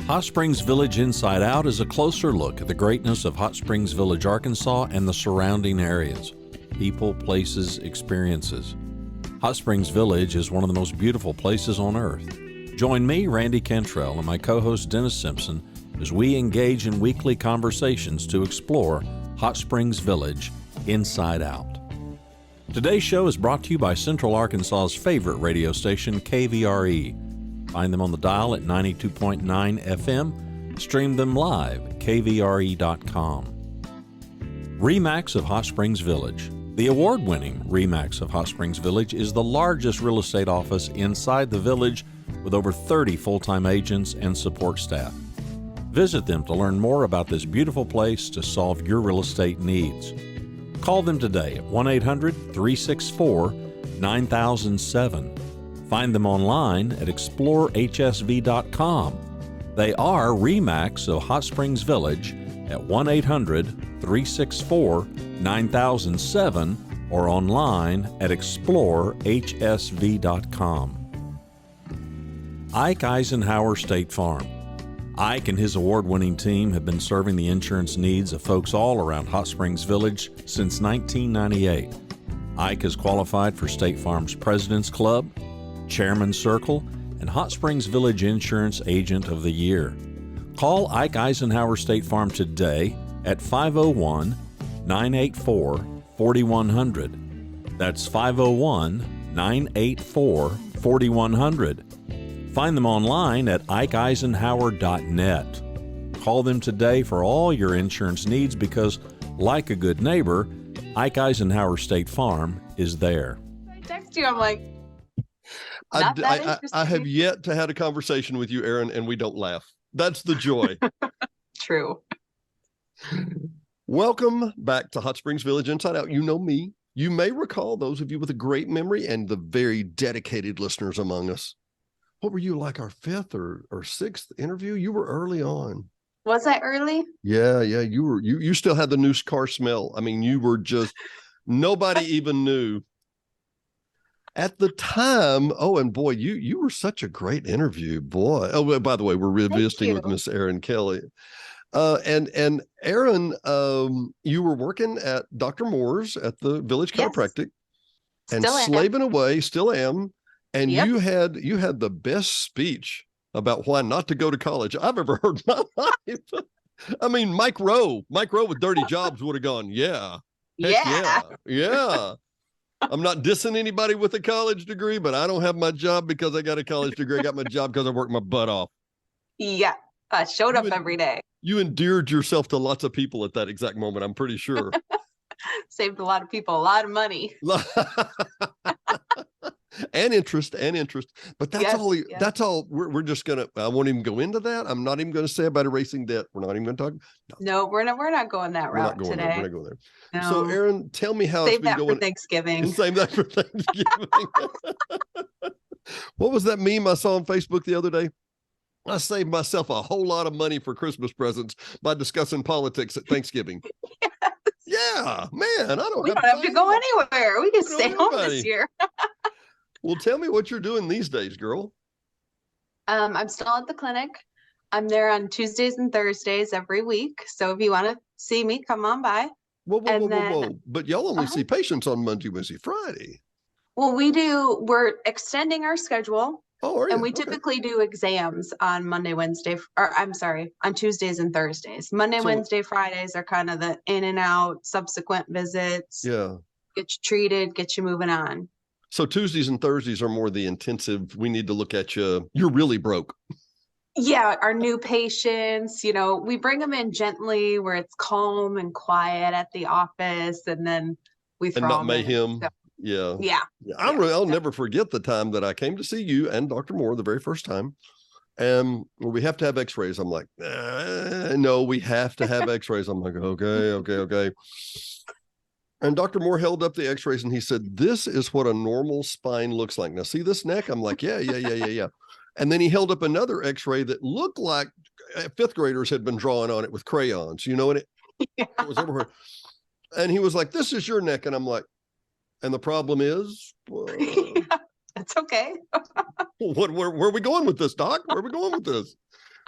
Hot Springs Village Inside Out is a closer look at the greatness of Hot Springs Village, Arkansas and the surrounding areas. People, places, experiences. Hot Springs Village is one of the most beautiful places on earth. Join me, Randy Cantrell, and my co-host Dennis Simpson as we engage in weekly conversations to explore Hot Springs Village Inside Out. Today's show is brought to you by Central Arkansas's favorite radio station, KVRE. Find them on the dial at 92.9 FM. Stream them live at kvre.com. RE/MAX of Hot Springs Village. The award-winning RE/MAX of Hot Springs Village is the largest real estate office inside the village with over 30 full-time agents and support staff. Visit them to learn more about this beautiful place to solve your real estate needs. Call them today at 1-800-364-9007. Find them online at explorehsv.com. They are RE/MAX of Hot Springs Village at 1-800-364-9007 or online at explorehsv.com. Ike Eisenhower State Farm. Ike and his award-winning team have been serving the insurance needs of folks all around Hot Springs Village since 1998. Ike is qualified for State Farm's President's Club, Chairman's Circle, and Hot Springs Village Insurance Agent of the Year. Call Ike Eisenhower State Farm today at 501-984-4100. That's 501-984-4100. Find them online at ikeeisenhower.net. Call them today for all your insurance needs because, like a good neighbor, Ike Eisenhower State Farm is there. I text you, I'm like, I have yet to have a conversation with you, Erin, and we don't laugh. That's the joy. True. Welcome back to Hot Springs Village Inside Out. You know me. You may recall those of you with a great memory and the very dedicated listeners among us. What were you, like our fifth or sixth interview? You were early on. Was I early? Yeah. You still had the new car smell. I mean, you were just, nobody even knew. At the time, oh, and boy, you were such a great interview, boy. Oh, by the way, we're revisiting with Miss Erin Kelly. And Erin, you were working at Dr. Moore's at the Village Chiropractic, and slaving away, still am. And you had the best speech about why not to go to college I've ever heard in my life. I mean, Mike Rowe with Dirty Jobs would have gone, yeah. I'm not dissing anybody with a college degree, but I don't have my job because I got a college degree. I got my job because I worked my butt off. Yeah. I showed up every day. You endeared yourself to lots of people at that exact moment, I'm pretty sure. Saved a lot of people a lot of money. and interest. But that's all we're just gonna, I won't even go into that. I'm not even gonna say about erasing debt. We're not even gonna talk. No, we're not going that route today. We're not going there. No. So Erin, tell me how it's been going. For Thanksgiving. Save that for Thanksgiving. What was that meme I saw on Facebook the other day? I saved myself a whole lot of money for Christmas presents by discussing politics at Thanksgiving. Yes. Yeah, man, we don't have to go anywhere. We can stay home this year. Well, tell me what you're doing these days, girl. I'm still at the clinic. I'm there on Tuesdays and Thursdays every week. So if you want to see me, come on by. Whoa. But y'all only see patients on Monday, Wednesday, Friday. Well, we're extending our schedule. Oh, are you? And we typically do exams on on Tuesdays and Thursdays. Wednesday, Fridays are kind of the in and out subsequent visits. Yeah. Get you treated, get you moving on. So Tuesdays and Thursdays are more the intensive. We need to look at you. You're really broke. Yeah. Our new patients, we bring them in gently where it's calm and quiet at the office. And then we throw them mayhem. In. Yeah. I'll never forget the time that I came to see you and Dr. Moore the very first time. And we have to have x-rays. I'm like, no, we have to have x-rays. I'm like, okay. And Dr. Moore held up the x-rays and he said, this is what a normal spine looks like. Now, see this neck? I'm like, yeah. And then he held up another x-ray that looked like fifth graders had been drawing on it with crayons, and it was everywhere. And he was like, this is your neck. And I'm like, and the problem is, It's okay. Where are we going with this, Doc? Where are we going with this?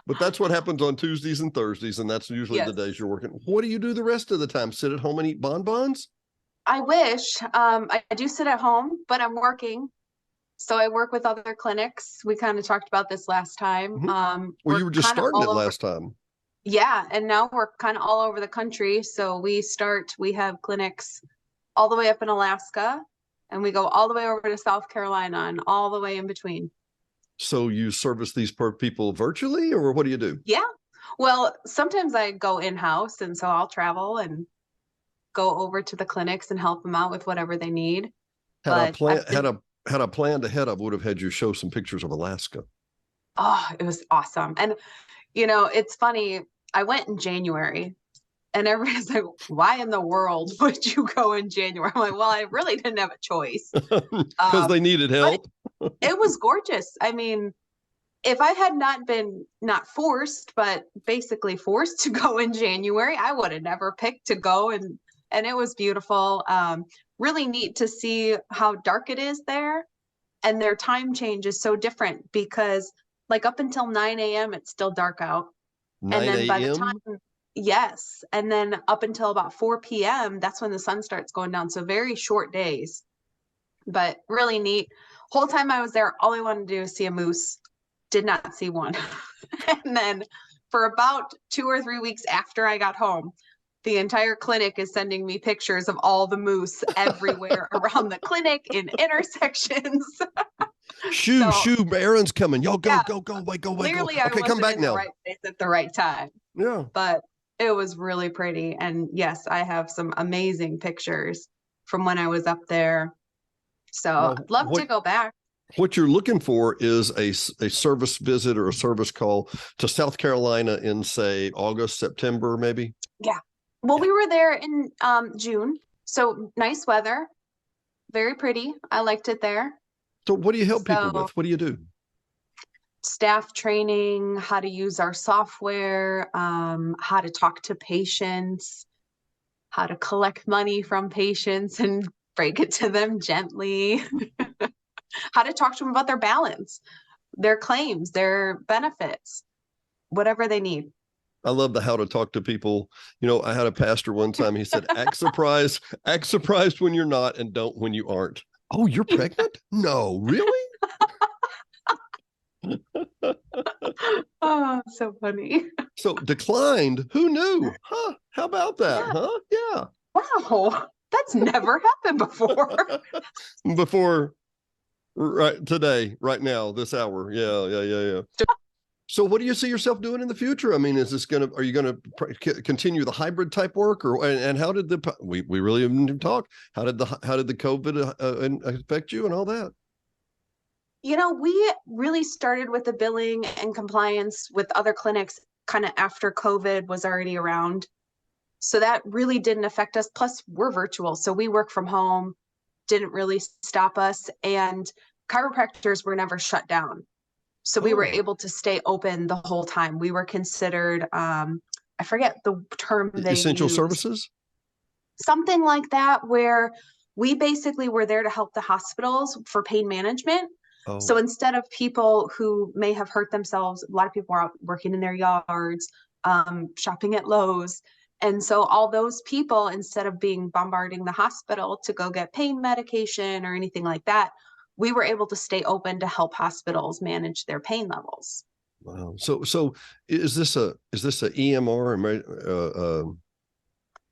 But that's what happens on Tuesdays and Thursdays, and that's usually the days you're working. What do you do the rest of the time? Sit at home and eat bonbons? I wish. I do sit at home, but I'm working. So I work with other clinics. We kind of talked about this last time. Well, you were just starting it last time. Yeah, and now we're kind of all over the country. So we have clinics all the way up in Alaska, and we go all the way over to South Carolina and all the way in between. So you service these people virtually, or what do you do? Yeah. Well, sometimes I go in-house, and so I'll travel and go over to the clinics and help them out with whatever they need. Had I planned ahead, I would have had you show some pictures of Alaska. Oh, it was awesome. And it's funny. I went in January, and everybody's like, why in the world would you go in January? I'm like, well, I really didn't have a choice. Because they needed help. It was gorgeous. I mean, if I had not been not forced, but basically forced to go in January, I would have never picked to go. And it was beautiful. Really neat to see how dark it is there. And their time change is so different because like up until 9 a.m., it's still dark out. 9 and then by the a.m.? time, yes. And then up until about 4 p.m., that's when the sun starts going down. So very short days, but really neat. Whole time I was there, all I wanted to do was see a moose. Did not see one. And then for about 2 or 3 weeks after I got home, the entire clinic is sending me pictures of all the moose everywhere around the clinic in intersections. Shoo, Erin's coming. Y'all go, go, wait, go. Clearly, Okay, come back now. The right place at the right time. Yeah. But it was really pretty. And yes, I have some amazing pictures from when I was up there. So I'd love to go back. What you're looking for is a service visit or a service call to South Carolina in, say, August, September, maybe? Yeah. Well, we were there in June. So nice weather. Very pretty. I liked it there. So what do you help people with? What do you do? Staff training, how to use our software, how to talk to patients, how to collect money from patients and break it to them gently, how to talk to them about their balance, their claims, their benefits, whatever they need. I love the how to talk to people. I had a pastor one time, he said, act surprised when you're not and don't when you aren't. Oh, you're pregnant? No, really? Oh, so funny. So declined. Who knew? Huh? How about that? Yeah. Huh? Yeah. Wow. That's never happened before. Right today, right now, this hour. Yeah. So what do you see yourself doing in the future? I mean, are you going to continue the hybrid type work and how did we really haven't talked. How did the COVID affect you and all that? We really started with the billing and compliance with other clinics kind of after COVID was already around. So that really didn't affect us. Plus we're virtual. So we work from home, didn't really stop us. And chiropractors were never shut down. So we were able to stay open the whole time. We were considered, I forget the term they essential used. Services? Something like that, where we basically were there to help the hospitals for pain management. Oh. So instead of people who may have hurt themselves, a lot of people are out working in their yards, shopping at Lowe's. And so all those people, instead of bombarding the hospital to go get pain medication or anything like that, we were able to stay open to help hospitals manage their pain levels. Wow. So is this a EMR?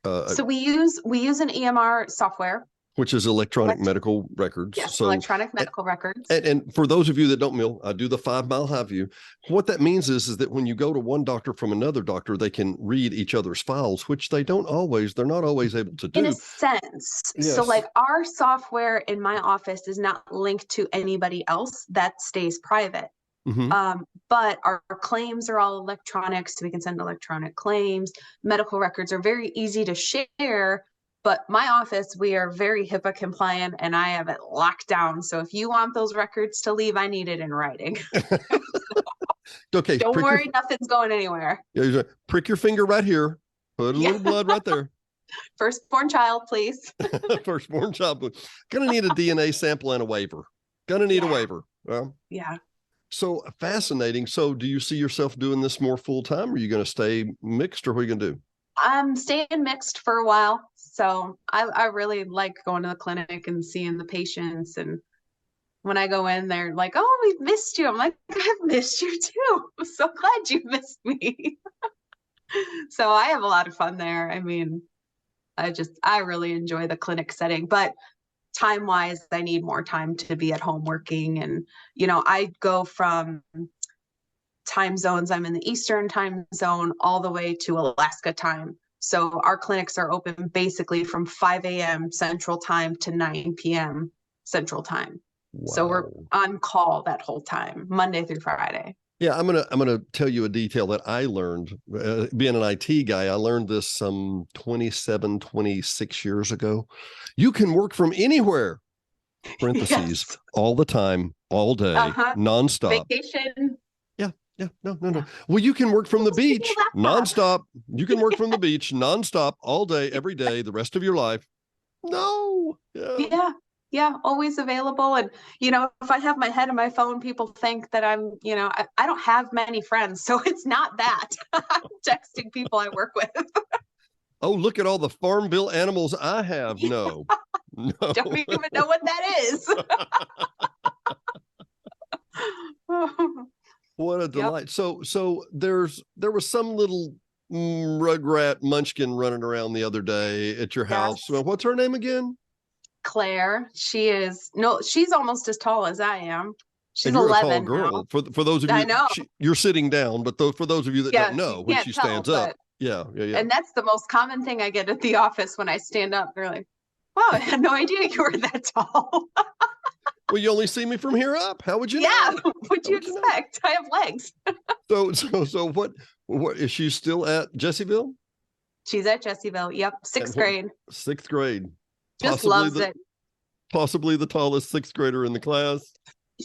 So we use an EMR software, which is electronic medical records. Yes, so, electronic medical records. And for those of you that don't know, I do the 5 Mile High View. What that means is that when you go to one doctor from another doctor, they can read each other's files, which they're not always able to do. In a sense. Yes. So like our software in my office is not linked to anybody else. That stays private. Mm-hmm. But our claims are all electronic, so we can send electronic claims. Medical records are very easy to share. But my office, we are very HIPAA compliant and I have it locked down. So if you want those records to leave, I need it in writing. Okay. Don't worry, nothing's going anywhere. Yeah, prick your finger right here. Put a little blood right there. Firstborn child, please. Firstborn child. Gonna need a DNA sample and a waiver. Gonna need a waiver. Well, yeah. So fascinating. So do you see yourself doing this more full time? Are you going to stay mixed, or what are you going to do? I'm staying mixed for a while. So I really like going to the clinic and seeing the patients. And when I go in, they're like, "Oh, we've missed you." I'm like, "I've missed you too. I'm so glad you missed me." So I have a lot of fun there. I mean, I really enjoy the clinic setting, but time wise, I need more time to be at home working. And, I go from time zones. I'm in the Eastern time zone all the way to Alaska time. So our clinics are open basically from 5 a.m. Central Time to 9 p.m. Central Time. So we're Wow. on call that whole time, Monday through Friday. Yeah, I'm gonna tell you a detail that I learned being an IT guy. I learned this some 27, 26 years ago. You can work from anywhere, parentheses, Yes. all the time, all day, Uh-huh. nonstop. Vacation. Yeah, yeah, no. Yeah. Well, you can work from the Just give me beach a laptop. nonstop. You can work from the beach nonstop all day, every day, the rest of your life. No. Yeah. Yeah. Yeah. Always available. And, if I have my head in my phone, people think that I don't have many friends. So it's not that. I'm texting people I work with. Oh, look at all the farm bill animals I have. No. No. Don't even know what that is. What a Yep. delight. So there was some little rugrat munchkin running around the other day at your house. Yes. Well, what's her name again? Claire, she's almost as tall as I am. She's And you're a tall 11 now. girl. For those of I you, know. you're sitting down, but for those of you that Yeah, don't you know, when can't she tell, stands up, but yeah. and that's the most common thing I get at the office when I stand up. They're like, "Wow, I had no idea you were that tall." Well, you only see me from here up. How would you Yeah, know? what'd How you would you know? expect? I have legs. So what is she still at Jessieville? She's at Jessieville. Yep, And sixth what grade. sixth grade? Just Possibly loves the it. possibly the tallest sixth grader in the class.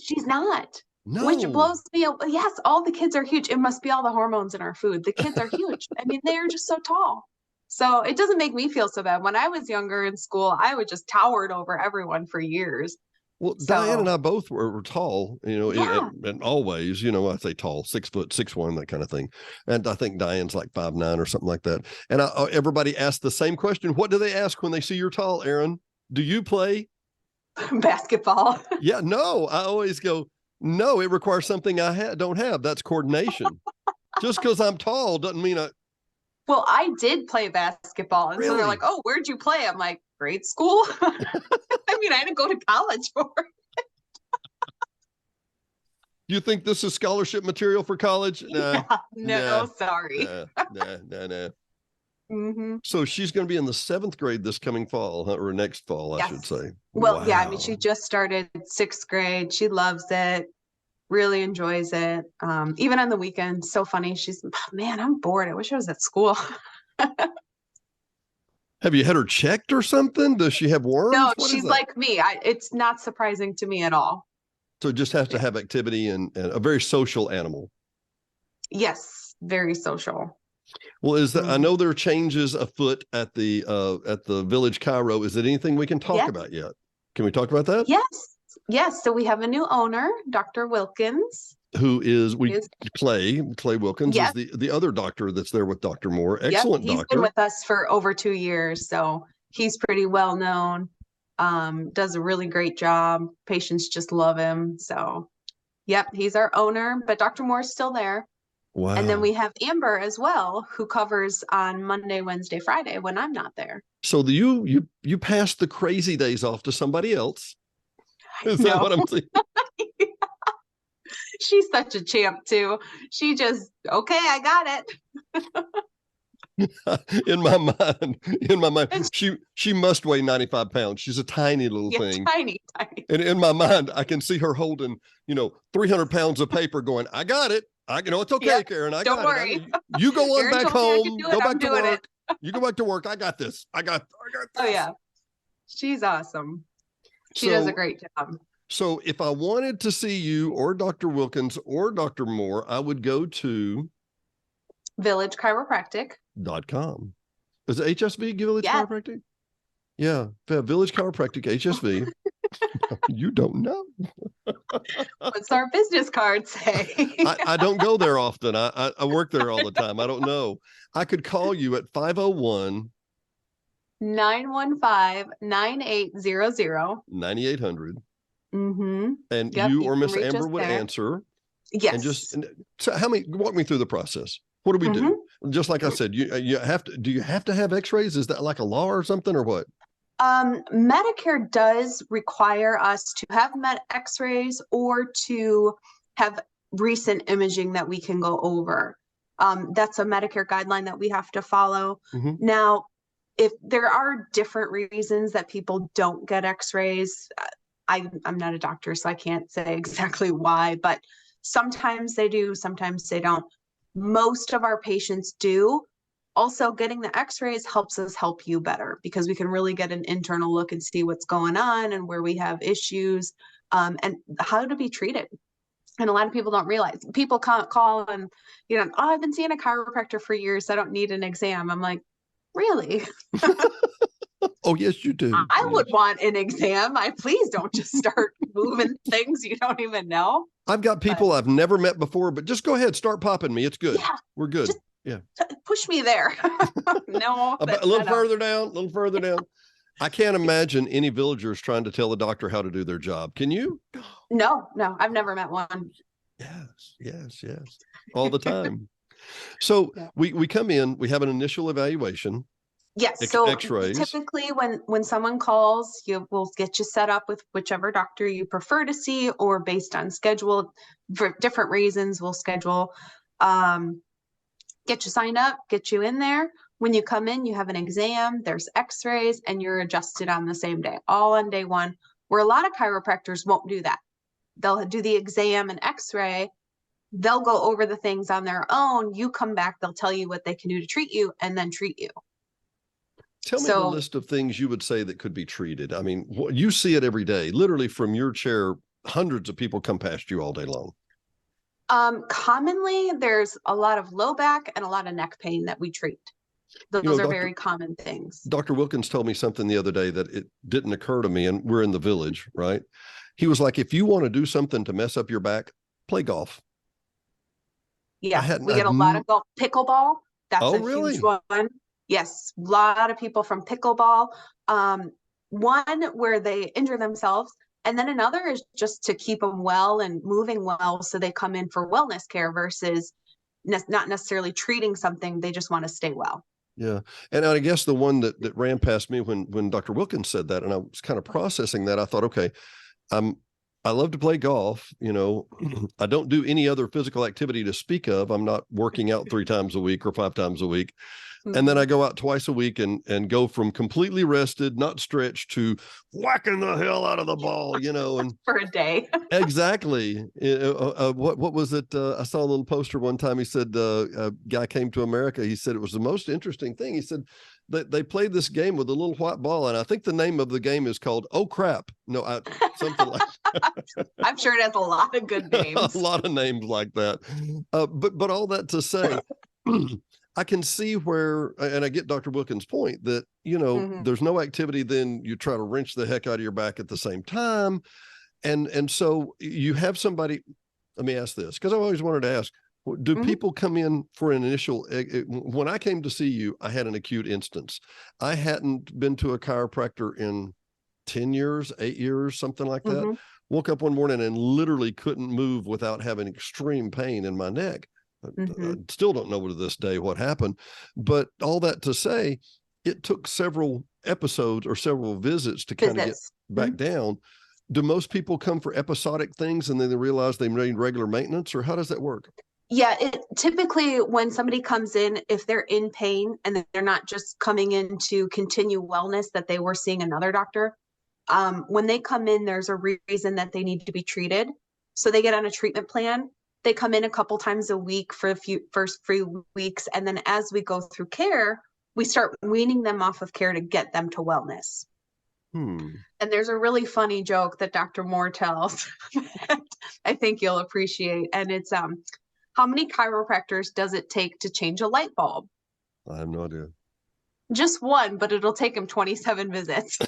She's not, which No. blows me away. Yes, all the kids are huge. It must be all the hormones in our food. The kids are huge. I mean, they are just so tall. So it doesn't make me feel so bad. When I was younger in school, I would just towered over everyone for years. Well, Diane and So I both were tall, yeah, and always, I say tall, 6 foot, 6'1", that kind of thing. And I think Diane's like 5'9" or something like that. And everybody asks the same question. What do they ask when they see you're tall, Erin? Do you play? basketball. Yeah, no. I always go, no, it requires something I don't have. That's coordination. Just because I'm tall doesn't mean I Well, I did play basketball. And so they're like, really. "Oh, where'd you play?" I'm like, "Grade school." I mean, I didn't go to college for it. You think this is scholarship material for college? Nah, Yeah, no, nah, sorry. nah. Hmm. So she's going to be in the 7th grade this coming fall, huh? Or next fall, I should Yes. say. Well, yeah, I mean, she Wow. just started sixth grade. She loves it, really enjoys it. Even on the weekends, so funny. She's, "Man, I'm bored. I wish I was at school." Have you had her checked or something? Does she have worms? No, What is she's that? like me. It's not surprising to me at all. So it just has to Yeah. have activity and a very social animal. Yes, very social. Well, I Mhm. know there are changes afoot at the Village Cairo. Is it anything we can talk Yeah. about yet? Can we talk about that? Yes. Yes. So we have a new owner, Dr. Wilkins. Who is Is Clay Wilkins is Yes. the other doctor that's there with Dr. Moore. Yep. Excellent He's been doctor. with us for over 2 years. So he's pretty well known. Does a really great job. Patients just love him. So, yep, he's our owner, but Dr. Moore's still there. And then Wow. we have Amber as well, who covers on Monday, Wednesday, Friday when I'm not there. So you passed the crazy days off to somebody else. Is that No, what I'm saying? she's such a champ too. She just, "Okay, I got it." in my mind, And she must weigh 95 pounds. She's a tiny little yeah, thing. tiny, tiny. And in my mind, I can see her holding, 300 pounds of paper going, I got it. It's okay, Yep, Karen. I don't got worry. it. You go on Erin back told me I could home. do it. Go I'm back to doing it. work. You go back to work. I got this. I got Oh this. yeah, she's awesome. She does a great job. So if I wanted to see you or Dr. Wilkins or Dr. Moore, I would go to Village Chiropractic. .com. Is it HSV Village Yeah. Chiropractic? Yeah. Village Chiropractic HSV. You don't know. What's our business card say? I don't go there often. I work there all the time. I don't know. I could call you at 501 915-9800. 9800. Mm-hmm. And Yep, you you or can Miss reach Amber us would there. answer. Yes. And so walk me through the process. What do we do? Just like I said, you have to, do you have to have x-rays? Is that like a law or something or what? Medicare does require us to have x-rays or to have recent imaging that we can go over. That's a Medicare guideline that we have to follow. Mm-hmm. Now, if there are different reasons that people don't get x-rays, I'm not a doctor, so I can't say exactly why, but sometimes they do, sometimes they don't. Most of our patients do. Also, getting the x-rays helps us help you better because we can really get an internal look and see what's going on and where we have issues, and how to be treated. And a lot of people don't realize. People can't call and, oh, I've been seeing a chiropractor for years. I don't need an exam. I'm like, really? Oh, yes, you do. I would want an exam. Please don't just start moving things you don't even know. I've got people I've never met before, but just go ahead, start popping me. It's good. Yeah, we're good. Yeah. Push me there. No. A little further down. I can't imagine any villagers trying to tell the doctor how to do their job. Can you? No, I've never met one. Yes. All the time. So we come in, we have an initial evaluation. Yes. So X-rays. Typically when someone calls, we'll get you set up with whichever doctor you prefer to see, or based on schedule for different reasons, we'll schedule, get you signed up, get you in there. When you come in, you have an exam, there's x-rays, and you're adjusted on the same day, all on day one, where a lot of chiropractors won't do that. They'll do the exam and x-ray. They'll go over the things on their own. You come back, they'll tell you what they can do to treat you and then treat you. Tell me the list of things you would say that could be treated. I mean, you see it every day, literally from your chair, hundreds of people come past you all day long. Commonly, there's a lot of low back and a lot of neck pain that we treat. Those are very common things. Dr. Wilkins told me something the other day that it didn't occur to me, and we're in the village, right? He was like, if you want to do something to mess up your back, play golf. Yeah, we get a lot of golf. Pickleball, that's a huge one. Yes, a lot of people from pickleball. One where they injure themselves, and then another is just to keep them well and moving well, so they come in for wellness care versus not necessarily treating something. They just want to stay well. Yeah. And I guess the one that ran past me when Dr. Wilkins said that, and I was kind of processing that, I thought, okay, I love to play golf. I don't do any other physical activity to speak of. I'm not working out 3 times a week or 5 times a week. And then I go out twice a week and go from completely rested, not stretched, to whacking the hell out of the ball, and for a day. Exactly. What was it? I saw a little poster one time. He said, a guy came to America. He said it was the most interesting thing. He said that they played this game with a little white ball. And I think the name of the game is called Oh Crap. No, something like that. I'm sure it has a lot of good names. A lot of names like that. But all that to say, I can see where, and I get Dr. Wilkins' point that, there's no activity, then you try to wrench the heck out of your back at the same time. And so you have somebody, let me ask this, because I always wanted to ask, do people come in for an initial, when I came to see you, I had an acute instance. I hadn't been to a chiropractor in 10 years, 8 years, something like that. Woke up one morning and literally couldn't move without having extreme pain in my neck. I still don't know to this day what happened, but all that to say, it took several episodes or several visits to kind of get back down. Do most people come for episodic things and then they realize they need regular maintenance, or how does that work? Yeah, typically when somebody comes in, if they're in pain and they're not just coming in to continue wellness, that they were seeing another doctor. When they come in, there's a reason that they need to be treated. So they get on a treatment plan. They come in a couple times a week for first few weeks. And then as we go through care, we start weaning them off of care to get them to wellness. And there's a really funny joke that Dr. Moore tells that I think you'll appreciate. And it's, how many chiropractors does it take to change a light bulb? I have no idea. Just one, but it'll take him 27 visits.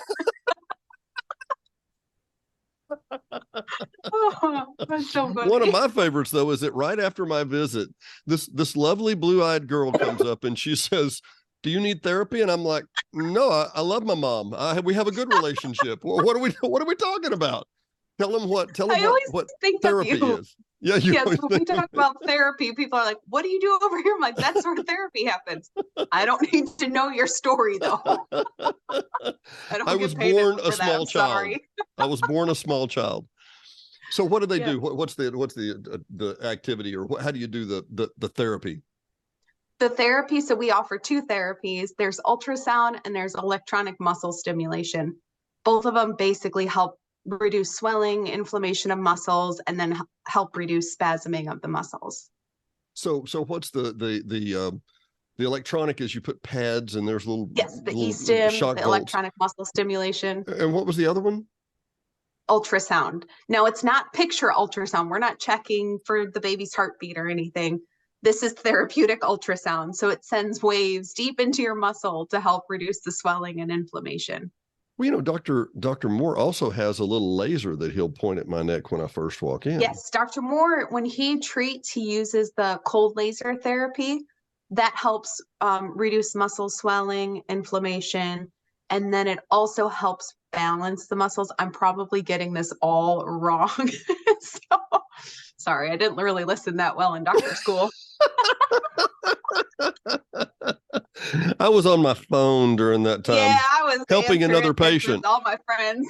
Oh, that's so funny. One of my favorites, though, is that right after my visit, this lovely blue-eyed girl comes up and she says, "Do you need therapy?" And I'm like, "No, I love my mom. We have a good relationship. Well, what are we talking about? Tell them what I always what think therapy of you. is." Yeah, you Yes, always when we think talk about therapy, people are like, "What do you do over here?" I'm like, "That's where therapy happens." I don't need to know your story though. I don't I get was paid born a for that. small I'm child. sorry. I was born a small child. So what do they Yeah. do? What's the activity, or how do you do the therapy? The therapy, so we offer two therapies. There's ultrasound and there's electronic muscle stimulation. Both of them basically help reduce swelling, inflammation of muscles, and then help reduce spasming of the muscles. So what's the electronic is you put pads and there's Yes, the little e-stim, shock the bolts. electronic muscle stimulation, And what was the other one? ultrasound. Now, it's not picture ultrasound. We're not checking for the baby's heartbeat or anything. This is therapeutic ultrasound. So it sends waves deep into your muscle to help reduce the swelling and inflammation. Well, Dr. Moore also has a little laser that he'll point at my neck when I first walk in. Yes, Dr. Moore, when he treats, he uses the cold laser therapy that helps reduce muscle swelling, inflammation, and then it also helps balance the muscles. I'm probably getting this all wrong. So, sorry, I didn't really listen that well in doctor school. I was on my phone during that time. Yeah, I was helping another patient. All my friends.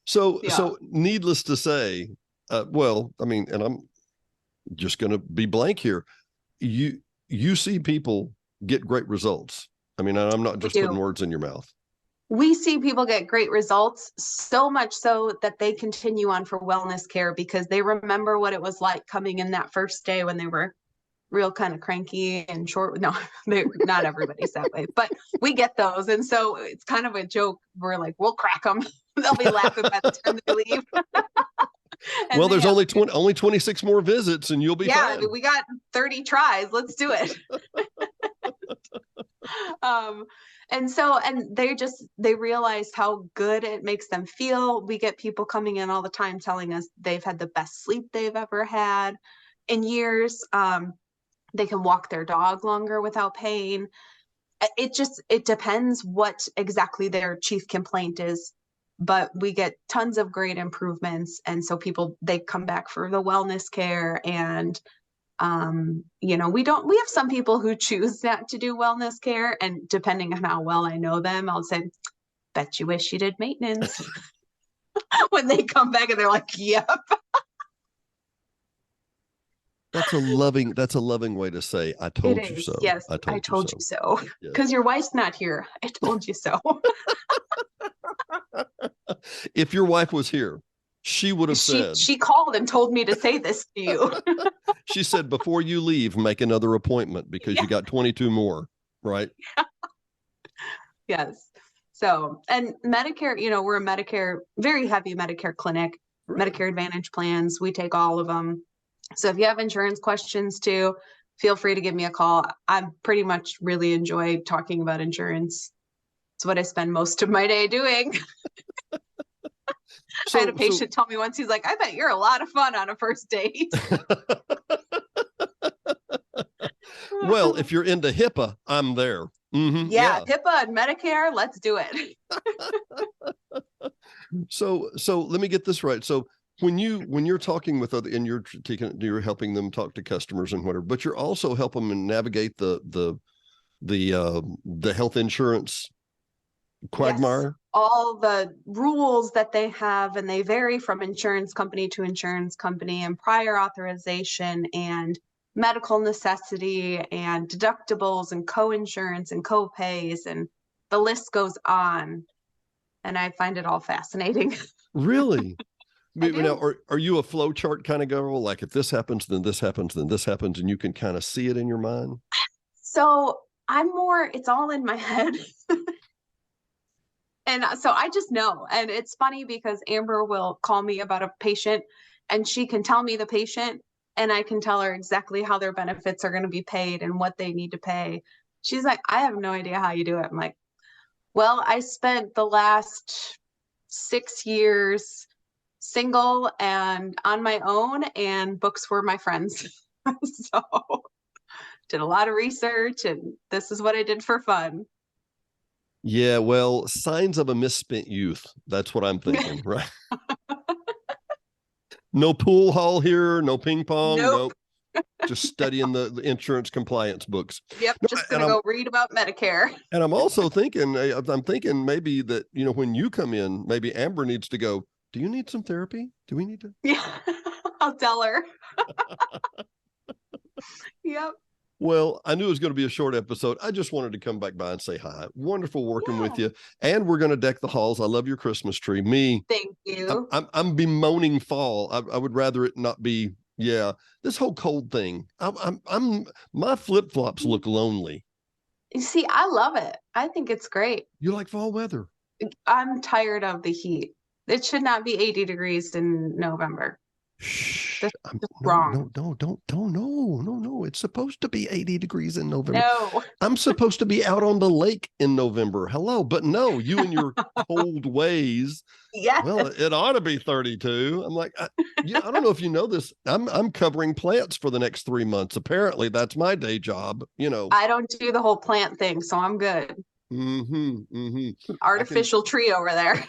So needless to say, well, I mean, and I'm just going to be blank here. You see people get great results. I mean, I'm not just putting words in your mouth. We see people get great results, so much so that they continue on for wellness care because they remember what it was like coming in that first day when they were real kind of cranky and short. No, not everybody's that way, but we get those. And so it's kind of a joke. We're like, we'll crack them. They'll be laughing by the time they leave. Well, there's only 26 more visits and you'll be fine. Yeah, we got 30 tries. Let's do it. And they realize how good it makes them feel. We get people coming in all the time telling us they've had the best sleep they've ever had in years. They can walk their dog longer without pain. It depends what exactly their chief complaint is, but we get tons of great improvements. And so they come back for the wellness care. And we have some people who choose not to do wellness care, and depending on how well I know them, I'll say, bet you wish you did maintenance. When they come back and they're like, yep. That's a loving way to say, I told you so. Yes, I told you so. Because your wife's not here. I told you so. If your wife was here, she would have said. She called and told me to say this to you. She said, before you leave, make another appointment because you got 22 more, right? Yes. So, and Medicare, we're a very heavy Medicare clinic, right. Medicare Advantage plans. We take all of them. So if you have insurance questions too, feel free to give me a call. I pretty much really enjoy talking about insurance. It's what I spend most of my day doing. I had a patient tell me once, he's like, I bet you're a lot of fun on a first date. Well, if you're into HIPAA, I'm there. Mm-hmm, yeah, HIPAA and Medicare, let's do it. So let me get this right. So when you're talking with other, and you're helping them talk to customers and whatever, but you're also helping them navigate the health insurance quagmire. Yes, all the rules that they have, and they vary from insurance company to insurance company, and prior authorization and medical necessity and deductibles and co-insurance and co-pays, and the list goes on. And I find it all fascinating. Really? Now, are you a flow chart kind of girl? Like if this happens, then this happens, then this happens, and you can kind of see it in your mind? So it's all in my head. And so I just know. And it's funny because Amber will call me about a patient and she can tell me the patient and I can tell her exactly how their benefits are going to be paid and what they need to pay. She's like, I have no idea how you do it. I'm like, Well, I spent the last 6 years single and on my own, and books were my friends. So did a lot of research, and this is what I did for fun. Yeah, well, signs of a misspent youth. That's what I'm thinking, right? No pool hall here, no ping pong, Nope. no, just studying the insurance compliance books. Yep, No, just gonna go read about Medicare. And I'm also thinking, I'm thinking maybe that, when you come in, maybe Amber needs to go, do you need some therapy? Do we need to? Yeah, I'll tell her. Yep. Well, I knew it was going to be a short episode. I just wanted to come back by and say hi. Wonderful working with you. And we're going to deck the halls. I love your Christmas tree. Thank you. I'm bemoaning fall. I would rather it not be. Yeah, this whole cold thing. My flip flops look lonely. You see, I love it. I think it's great. You like fall weather? I'm tired of the heat. It should not be 80 degrees in November. Shh. Wrong. No. It's supposed to be 80 degrees in November. No. I'm supposed to be out on the lake in November. Hello. But no, you and your cold ways. Yes. Well, it ought to be 32. I'm like, I don't know if you know this. I'm covering plants for the next 3 months. Apparently that's my day job. I don't do the whole plant thing, so I'm good. Artificial tree over there.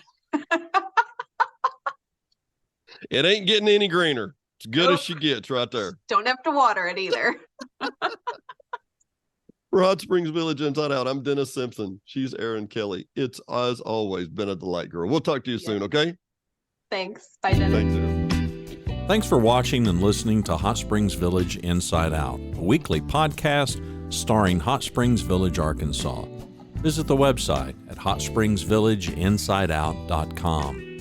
It ain't getting any greener. It's good as she gets right there. Don't have to water it either. For Hot Springs Village Inside Out, I'm Dennis Simpson. She's Erin Kelly. It's, as always, been a delight, girl. We'll talk to you soon, okay? Thanks. Bye, Dennis. Thanks. Thanks for watching and listening to Hot Springs Village Inside Out, a weekly podcast starring Hot Springs Village, Arkansas. Visit the website at hotspringsvillageinsideout.com.